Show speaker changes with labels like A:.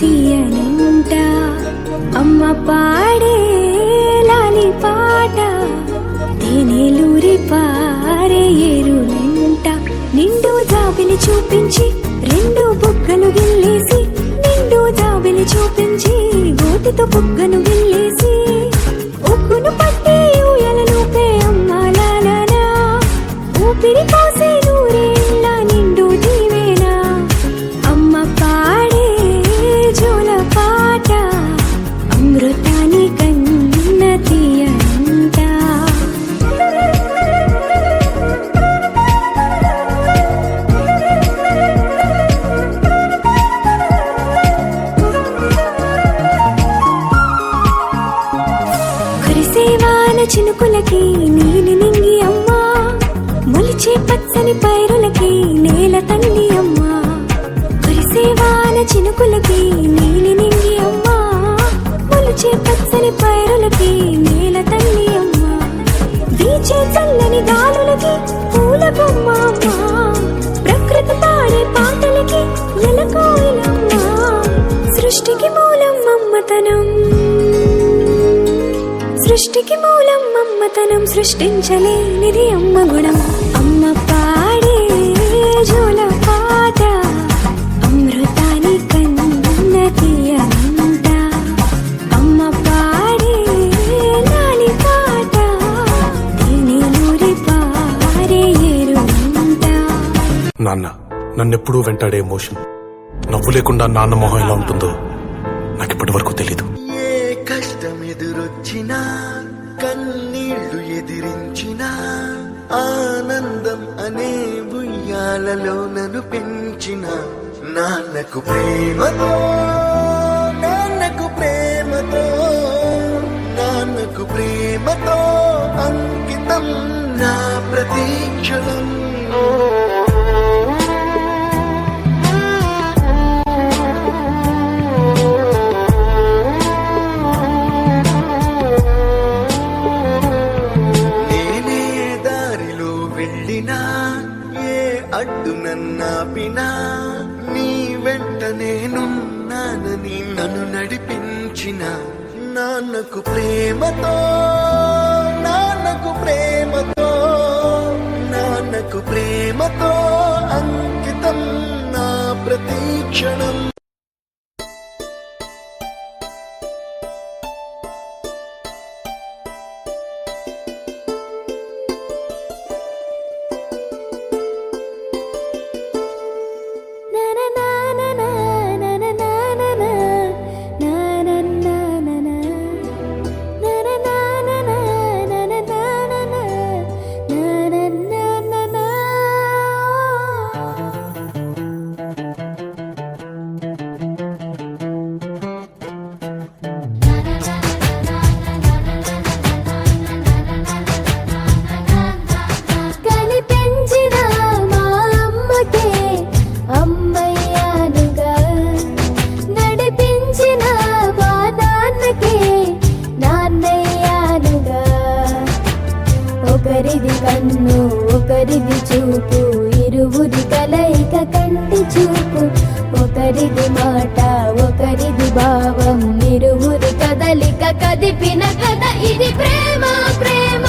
A: తీయనంట అమ్మ పాడే లాలి పాట తేనెలూరి పారే ఏరులంట నిండు జాబిలి చూపించి రెండు బుగ్గలు గిల్లేసి నిండు జాబిలి చూపించి గోటితో బుగ్గను గిల్లేసి ఉక్కును పట్టి ఊయలలోపే అమ్మ లాలనా ఊపిరి పోసే నూరేళ్ళ నిండు దీవేనా అమ్మ పాడే జోల పాట అమృతాని కన్న తీయంట కురిసేవాన చినుకులకి నీలి నింగి అమ్మా మొలిచే పచ్చని పైరులకి నేల తల్లి అమ్మా కురిసేవాన చినుకులకి నీలి నింగి అమ్మా మొలిచే పచ్చని పైరులకి నేల తల్లి అమ్మా వీచే చల్లని గాలులకి పూల బొమ్మ అమ్మా ప్రకృతి పాడే పాటలకి నెలకోయిలమ్మా సృష్టికి మూలం మమ్మతనం సృష్టికి మూలం మమ్మతనం సృష్టించలేనిది అమ్మ గుణం అమ్మ పాడే జోల పాట అమృతాని కన్న తీయనంట అమ్మ పాడే లాలి పాట తేనెలూరి పారే ఏరులంట.
B: నాన్న నన్నెప్పుడూ వెంటాడే ఎమోషన్ నవ్వు లేకుండా నాన్న మొహం ఎలా ఉంటుందో నాకిప్పటి వరకు తెలీదు.
C: ఏ కష్టం ఎదురొచ్చినా కన్నీళ్లు ఎదిరించినా ఆనందం అనే ఉయ్యాలలో నన్ను పెంచిన నాన్నకు ప్రేమతో నాన్నకు ప్రేమతో నాన్నకు ప్రేమతో అంకితం నా ప్రతీక్షణం. అడ్డు నన్నాపినా నీ వెంట నేనున్నానని నన్ను నడిపించిన నాన్నకు ప్రేమతో నాన్నకు ప్రేమతో నాన్నకు ప్రేమతో అంకితం నా ప్రతీక్షణం.
A: ఒకరిది కన్ను ఒకరిది చూపు ఇరువురి కలయిక కంటి చూపు ఒకరిది మాట ఒకరిది భావం ఇరువురి కదలిక కదిపిన కథ ఇది ప్రేమ ప్రేమ